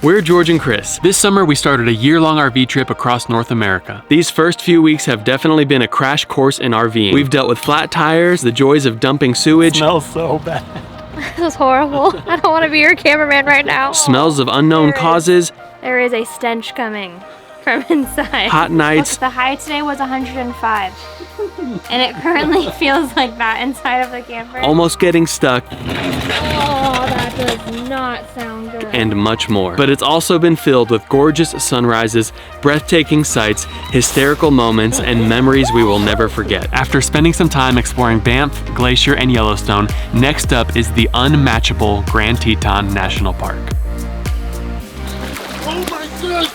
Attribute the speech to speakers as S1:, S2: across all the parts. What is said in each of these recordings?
S1: We're George and Chris. This summer we started a year-long RV trip across North America. These first few weeks have definitely been a crash course in RVing. We've dealt with flat tires, the joys of dumping sewage.
S2: It smells so bad.
S3: This is horrible. I don't want to be your cameraman right now.
S1: Smells of unknown causes.
S3: There is a stench coming from inside.
S1: Hot nights.
S3: Look, the high today was 105. And it currently feels like that inside of the camper.
S1: Almost getting stuck.
S3: Oh, that does not sound good.
S1: And much more. But it's also been filled with gorgeous sunrises, breathtaking sights, hysterical moments, and memories we will never forget. After spending some time exploring Banff, Glacier, and Yellowstone, next up is the unmatchable Grand Teton National Park.
S2: Oh my God!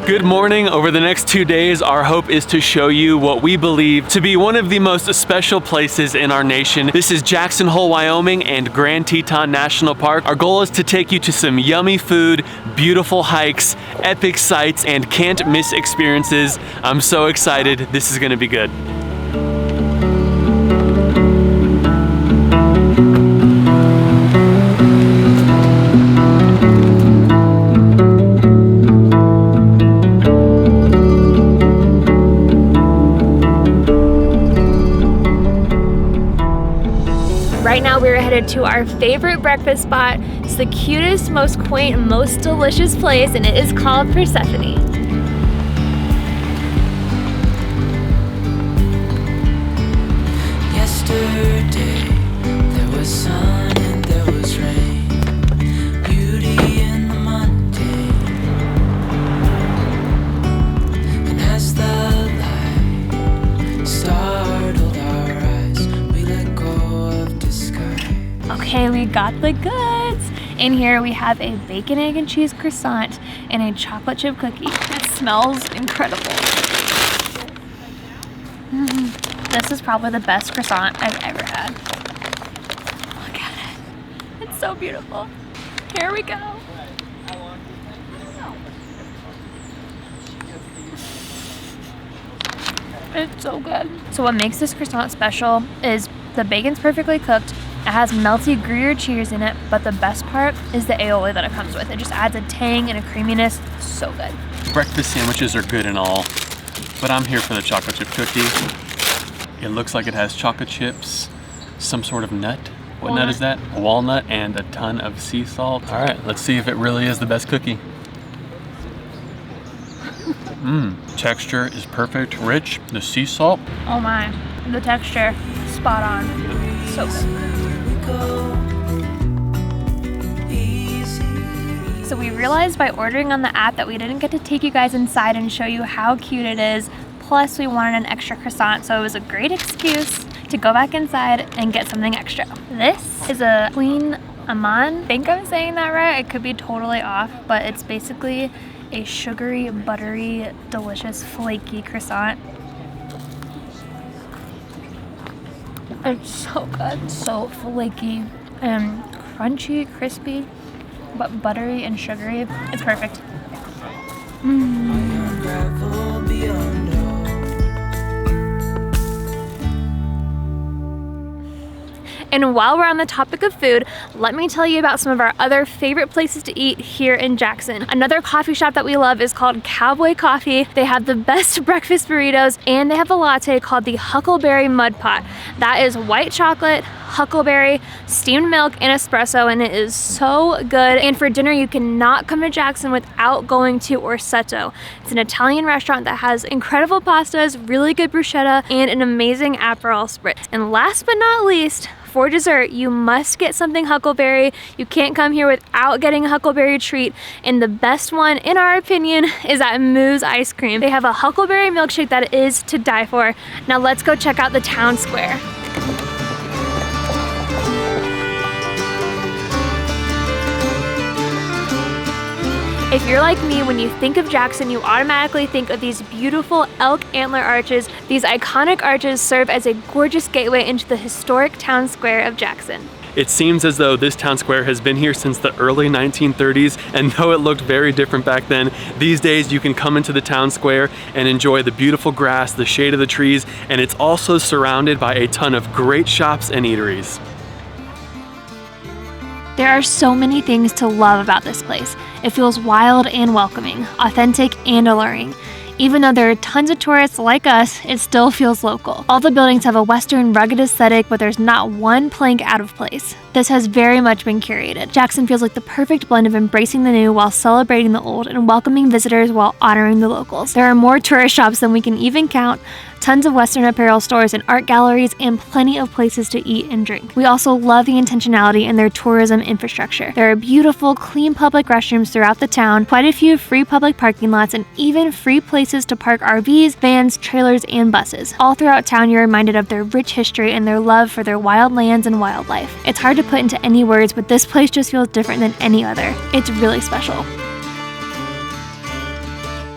S1: Good morning. Over the next 2 days, our hope is to show you what we believe to be one of the most special places in our nation. This is Jackson Hole, Wyoming and Grand Teton National Park. Our goal is to take you to some yummy food, beautiful hikes, epic sights, and can't miss experiences. I'm so excited. This is gonna be good.
S3: Right now we're headed to our favorite breakfast spot. It's the cutest, most quaint, most delicious place, and it is called Precipice.
S4: Yesterday there was sun and there was rain, beauty in the mundane, and as the light startled our eyes, we let go of disguise.
S3: Okay, we got the goods. In here we have a bacon, egg, and cheese croissant and a chocolate chip cookie. It smells incredible. This is probably the best croissant I've ever had. Look at it. It's so beautiful. Here we go. It's so good. So what makes this croissant special is the bacon's perfectly cooked. It has melty Gruyere cheese in it, but the best part is the aioli that it comes with. It just adds a tang and a creaminess. So good.
S1: Breakfast sandwiches are good and all, but I'm here for the chocolate chip cookie. It looks like it has chocolate chips, some sort of nut. What nut is that? A walnut and a ton of sea salt. All right, let's see if it really is the best cookie. Texture is perfect, rich. The sea salt.
S3: Oh my, the texture, spot on. So good. So we realized by ordering on the app that we didn't get to take you guys inside and show you how cute it is. Plus we wanted an extra croissant, so it was a great excuse to go back inside and get something extra. This is a Queen Amman. I think I'm saying that right. I could be totally off, but it's basically a sugary, buttery, delicious, flaky croissant. It's so good, so flaky and crunchy, crispy, but buttery and sugary. It's perfect. And while we're on the topic of food, let me tell you about some of our other favorite places to eat here in Jackson. Another coffee shop that we love is called Cowboy Coffee. They have the best breakfast burritos, and they have a latte called the Huckleberry Mud Pot. That is white chocolate, huckleberry, steamed milk, and espresso, and it is so good. And for dinner, you cannot come to Jackson without going to Orsetto. It's an Italian restaurant that has incredible pastas, really good bruschetta, and an amazing Aperol spritz. And last but not least, for dessert, you must get something huckleberry. You can't come here without getting a huckleberry treat. And the best one, in our opinion, is at Moo's Ice Cream. They have a huckleberry milkshake that is to die for. Now let's go check out the town square. If you're like me, when you think of Jackson, you automatically think of these beautiful Elk Antler Arches. These iconic arches serve as a gorgeous gateway into the historic town square of Jackson.
S1: It seems as though this town square has been here since the early 1930s, and though it looked very different back then, these days you can come into the town square and enjoy the beautiful grass, the shade of the trees, and it's also surrounded by a ton of great shops and eateries.
S3: There are so many things to love about this place. It feels wild and welcoming, authentic and alluring. Even though there are tons of tourists like us, it still feels local. All the buildings have a Western rugged aesthetic, but there's not one plank out of place. This has very much been curated. Jackson feels like the perfect blend of embracing the new while celebrating the old and welcoming visitors while honoring the locals. There are more tourist shops than we can even count, tons of Western apparel stores and art galleries, and plenty of places to eat and drink. We also love the intentionality in their tourism infrastructure. There are beautiful, clean public restrooms throughout the town, quite a few free public parking lots, and even free places to park RVs, vans, trailers, and buses. All throughout town, you're reminded of their rich history and their love for their wild lands and wildlife. It's hard to put into any words, but this place just feels different than any other. It's really special.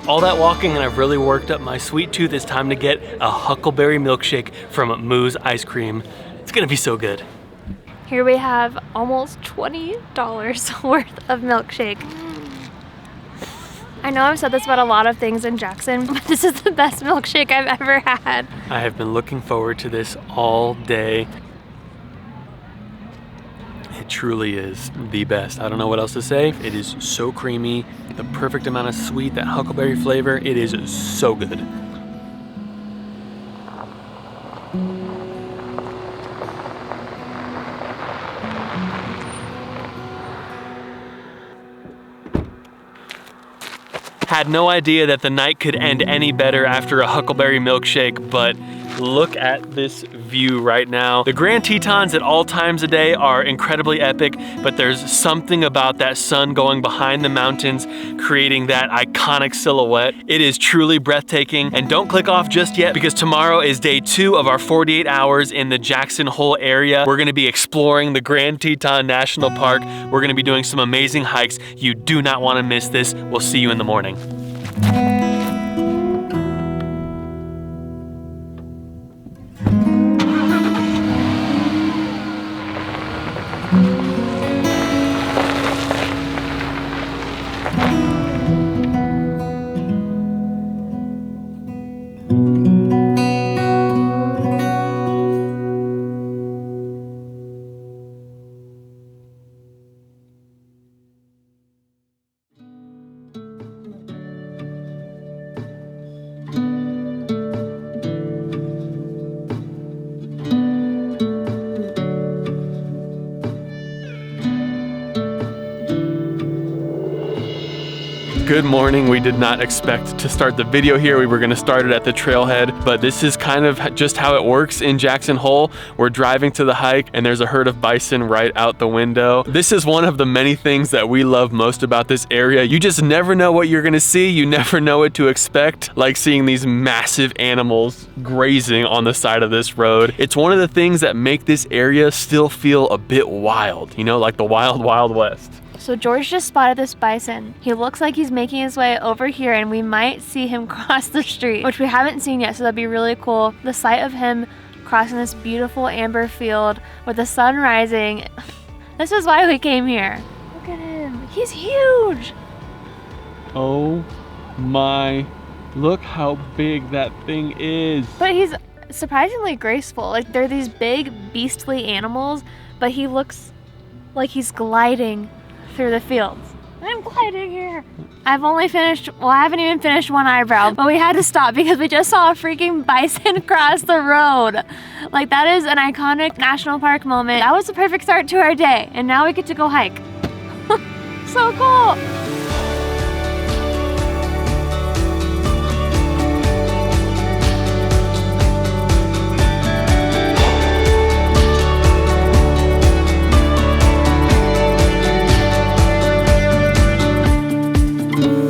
S1: All that walking and I've really worked up my sweet tooth. It's time to get a huckleberry milkshake from Moo's Ice Cream. It's gonna be so good.
S3: Here we have almost $20 worth of milkshake. I know I've said this about a lot of things in Jackson, but this is the best milkshake I've ever had.
S1: I have been looking forward to this all day. It truly is the best. I don't know what else to say. It is so creamy, the perfect amount of sweet, that huckleberry flavor. It is so good. Had no idea that the night could end any better after a huckleberry milkshake, but look at this view right now. The Grand Tetons at all times of day are incredibly epic, but there's something about that sun going behind the mountains, creating that iconic silhouette. It is truly breathtaking. And don't click off just yet, because tomorrow is day 2 of our 48 hours in the Jackson Hole area. We're gonna be exploring the Grand Teton National Park. We're gonna be doing some amazing hikes. You do not wanna miss this. We'll see you in the morning. Good morning. We did not expect to start the video here. We were gonna start it at the trailhead, but this is kind of just how it works in Jackson Hole. We're driving to the hike and there's a herd of bison right out the window. This is one of the many things that we love most about this area. You just never know what you're gonna see. You never know what to expect, like seeing these massive animals grazing on the side of this road. It's one of the things that make this area still feel a bit wild, you know, like the wild, wild west.
S3: So George just spotted this bison. He looks like he's making his way over here and we might see him cross the street, which we haven't seen yet, so that'd be really cool. The sight of him crossing this beautiful amber field with the sun rising. This is why we came here. Look at him, he's huge.
S1: Oh my, look how big that thing is.
S3: But he's surprisingly graceful. Like, they're these big beastly animals, but he looks like he's gliding through the fields. I'm gliding here. I haven't even finished one eyebrow, but we had to stop because we just saw a freaking bison cross the road. Like, that is an iconic national park moment. That was the perfect start to our day, and now we get to go hike. So cool.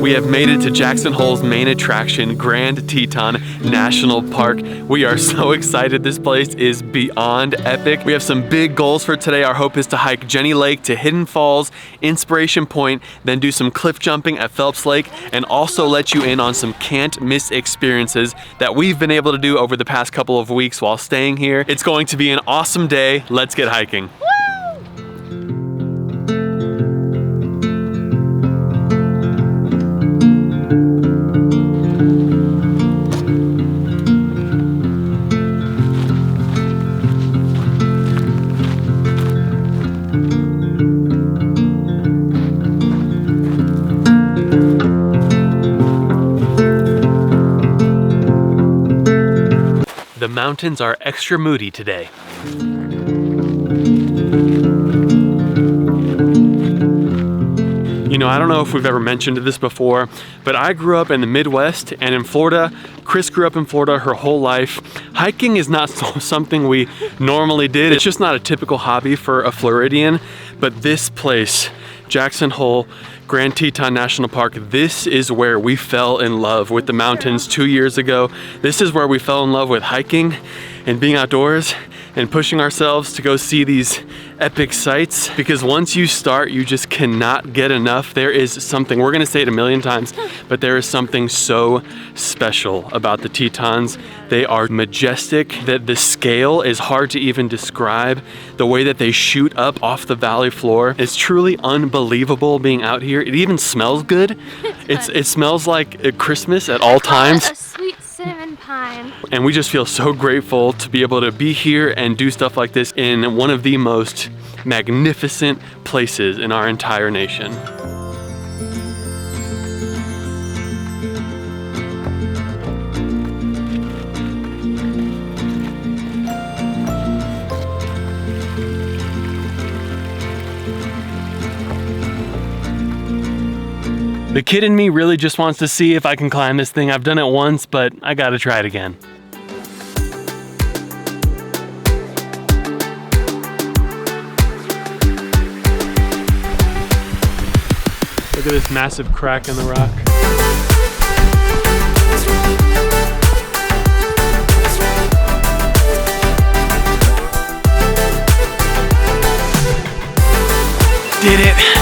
S1: We have made it to Jackson Hole's main attraction, Grand Teton National Park. We are so excited. This place is beyond epic. We have some big goals for today. Our hope is to hike Jenny Lake to Hidden Falls, Inspiration Point, then do some cliff jumping at Phelps Lake, and also let you in on some can't miss experiences that we've been able to do over the past couple of weeks while staying here. It's going to be an awesome day. Let's get hiking. The mountains are extra moody today. You know, I don't know if we've ever mentioned this before, but I grew up in the Midwest and in Florida. Chris grew up in Florida her whole life. Hiking is not something we normally did. It's just not a typical hobby for a Floridian, but this place, Jackson Hole, Grand Teton National Park, this is where we fell in love with the mountains 2 years ago. This is where we fell in love with hiking and being outdoors and pushing ourselves to go see these epic sights, because once you start, you just cannot get enough. There is something, we're gonna say it a million times, but there is something so special about the Tetons. They are majestic, that the scale is hard to even describe. The way that they shoot up off the valley floor is truly unbelievable being out here. It even smells good. It smells like Christmas at all times.
S3: A sweet cinnamon pine.
S1: And we just feel so grateful to be able to be here and do stuff like this in one of the most magnificent places in our entire nation. The kid in me really just wants to see if I can climb this thing. I've done it once, but I gotta try it again. Look at this massive crack in the rock. Did it!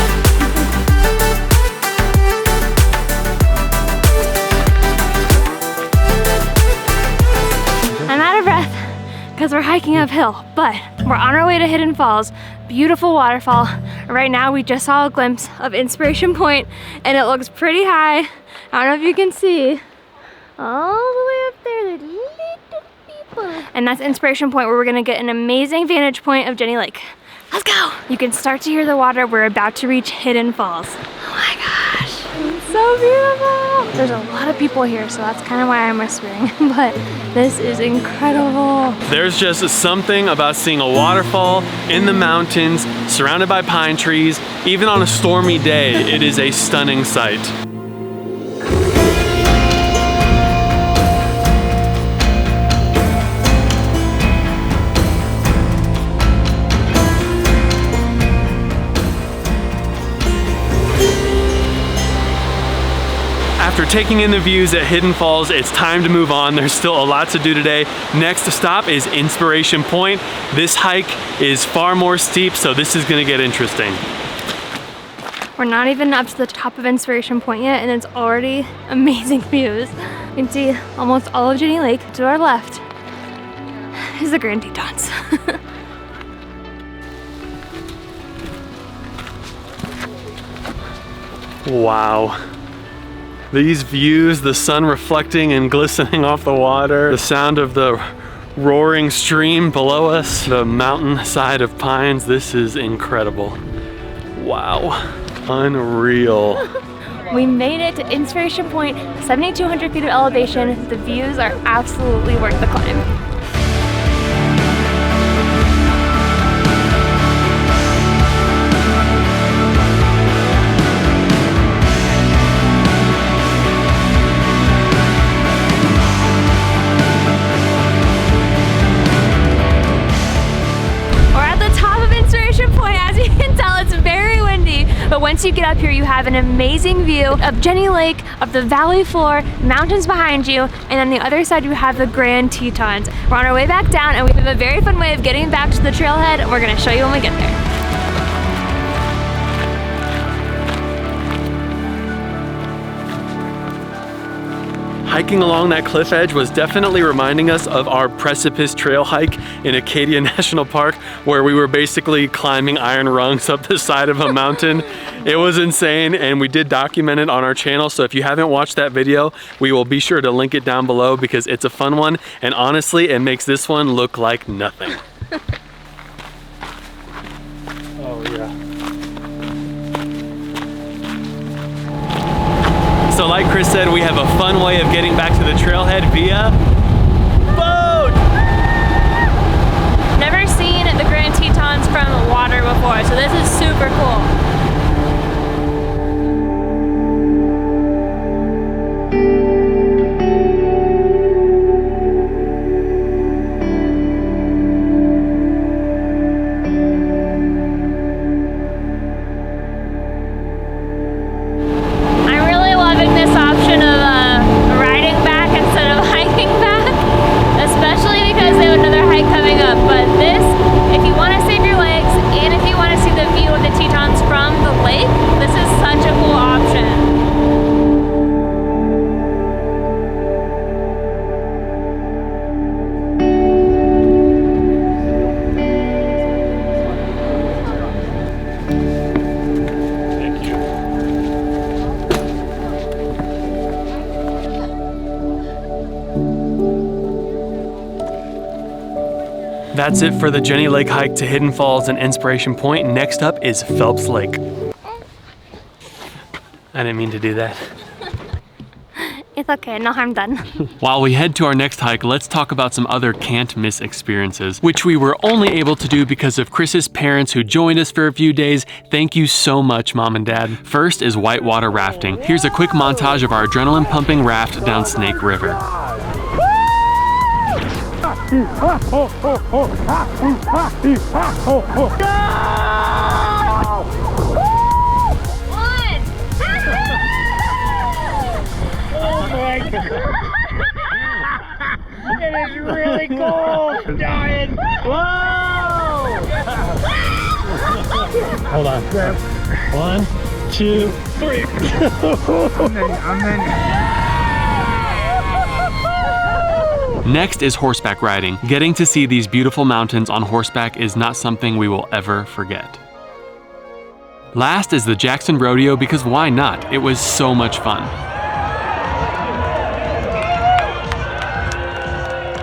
S3: Because we're hiking uphill, but we're on our way to Hidden Falls, beautiful waterfall. Right now we just saw a glimpse of Inspiration Point and it looks pretty high. I don't know if you can see, all the way up there, the little people. And that's Inspiration Point, where we're gonna get an amazing vantage point of Jenny Lake. Let's go. You can start to hear the water. We're about to reach Hidden Falls. Oh my gosh, it's so beautiful. There's a lot of people here, so that's kind of why I'm whispering, but this is incredible.
S1: There's just something about seeing a waterfall in the mountains, surrounded by pine trees. Even on a stormy day, it is a stunning sight. After taking in the views at Hidden Falls, it's time to move on. There's still a lot to do today. Next stop is Inspiration Point. This hike is far more steep, so this is gonna get interesting.
S3: We're not even up to the top of Inspiration Point yet, and it's already amazing views. You can see almost all of Jenny Lake. To our left is the Grand Tetons.
S1: Wow. These views, the sun reflecting and glistening off the water, the sound of the roaring stream below us, the mountain side of pines, this is incredible. Wow, unreal.
S3: We made it to Inspiration Point, 7,200 feet of elevation. The views are absolutely worth the climb. But once you get up here, you have an amazing view of Jenny Lake, of the valley floor, mountains behind you, and on the other side you have the Grand Tetons. We're on our way back down and we have a very fun way of getting back to the trailhead. We're gonna show you when we get there.
S1: Hiking along that cliff edge was definitely reminding us of our Precipice trail hike in Acadia National Park, where we were basically climbing iron rungs up the side of a mountain. It was insane, and we did document it on our channel, so if you haven't watched that video, we will be sure to link it down below because it's a fun one, and honestly, it makes this one look like nothing.
S2: Oh yeah.
S1: So like Chris said, we have a fun way of getting back to the trailhead via boat!
S3: Never seen the Grand Tetons from water before, so this is super cool.
S1: That's it for the Jenny Lake hike to Hidden Falls and Inspiration Point. Next up is Phelps Lake. I didn't mean to do that.
S3: It's okay, no harm done.
S1: While we head to our next hike, let's talk about some other can't miss experiences, which we were only able to do because of Chris's parents who joined us for a few days. Thank you so much, Mom and Dad. First is whitewater rafting. Here's a quick montage of our adrenaline pumping raft down Snake River.
S2: It is really cool! I'm dying! Whoa! Hold on. 1, 2, 3.
S1: Next is horseback riding. Getting to see these beautiful mountains on horseback is not something we will ever forget. Last is the Jackson Rodeo, because why not? It was so much fun.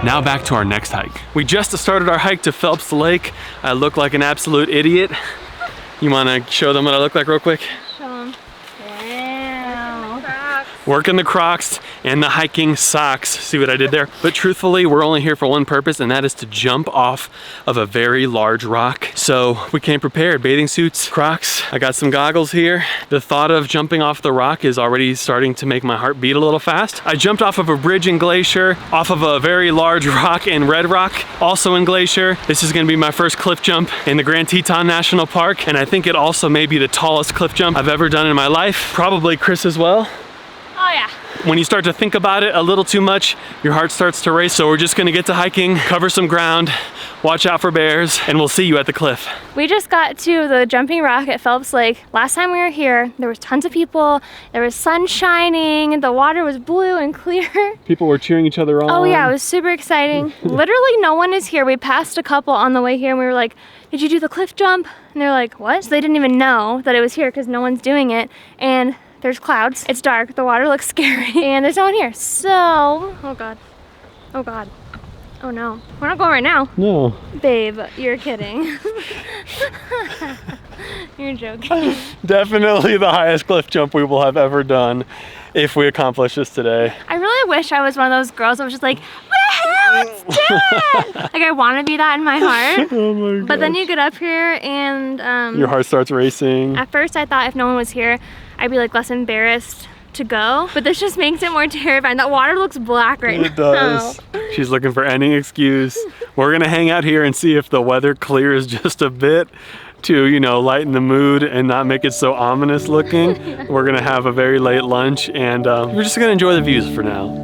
S1: Now back to our next hike. We just started our hike to Phelps Lake. I look like an absolute idiot. You wanna show them what I look like real quick?
S3: Show them. Damn.
S1: Working the Crocs and the hiking socks. See what I did there? But truthfully, we're only here for one purpose, and that is to jump off of a very large rock. So we came prepared, bathing suits, Crocs. I got some goggles here. The thought of jumping off the rock is already starting to make my heart beat a little fast. I jumped off of a bridge in Glacier, off of a very large rock in Red Rock, also in Glacier. This is gonna be my first cliff jump in the Grand Teton National Park, and I think it also may be the tallest cliff jump I've ever done in my life. Probably Chris as well.
S3: Oh yeah.
S1: When you start to think about it a little too much, your heart starts to race. So we're just gonna get to hiking, cover some ground, watch out for bears, and we'll see you at the cliff.
S3: We just got to the jumping rock at Phelps Lake. Last time we were here, there was tons of people, there was sun shining, the water was blue and clear.
S1: People were cheering each other on.
S3: Oh yeah, it was super exciting. Literally no one is here. We passed a couple on the way here and we were like, did you do the cliff jump? And they're like, what? So they didn't even know that it was here because no one's doing it. And there's clouds, it's dark, the water looks scary, and there's no one here. So, oh God, oh God, oh no. We're not going right now.
S1: No.
S3: Babe, you're kidding. You're joking.
S1: Definitely the highest cliff jump we will have ever done if we accomplish this today.
S3: I really wish I was one of those girls that was just like, woohoo, let's do it! Like I want to be that in my heart.
S1: Oh my God.
S3: But then you get up here and
S1: your heart starts racing.
S3: At first I thought if no one was here, I'd be like less embarrassed to go, but this just makes it more terrifying. That water looks black right now.
S1: It does. She's looking for any excuse. We're gonna hang out here and see if the weather clears just a bit, to, you know, lighten the mood and not make it so ominous looking, we're gonna have a very late lunch and we're just gonna enjoy the views for now.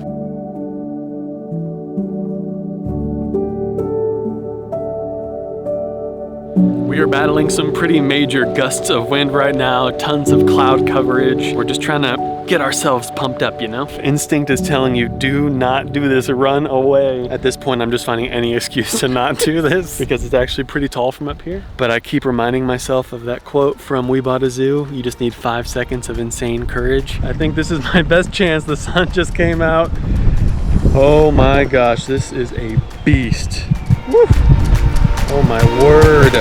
S1: We are battling some pretty major gusts of wind right now, tons of cloud coverage. We're just trying to get ourselves pumped up, you know? Instinct is telling you, do not do this, run away. At this point, I'm just finding any excuse to not do this because it's actually pretty tall from up here. But I keep reminding myself of that quote from We Bought a Zoo, you just need 5 seconds of insane courage. I think this is my best chance. The sun just came out. Oh my gosh, this is a beast. Woo. Oh my word.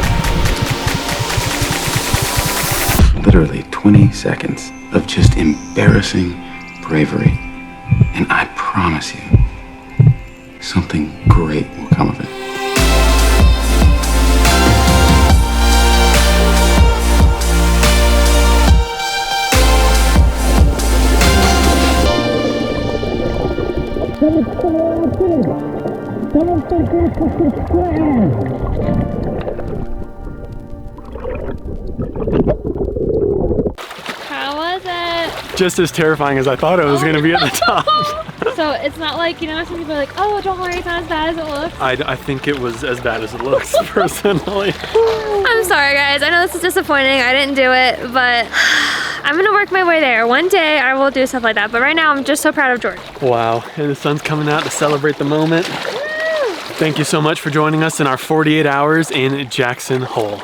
S5: Literally 20 seconds of just embarrassing bravery. And I promise you, something great will come of it.
S3: How was it?
S1: Just as terrifying as I thought it was gonna be at the top.
S3: So it's not like, you know, some people are like, oh, don't worry, it's not as bad as it looks.
S1: I think it was as bad as it looks, personally.
S3: I'm sorry, guys. I know this is disappointing. I didn't do it, but I'm gonna work my way there. One day I will do stuff like that, but right now I'm just so proud of George.
S1: Wow, and the sun's coming out to celebrate the moment. Thank you so much for joining us in our 48 hours in Jackson Hole.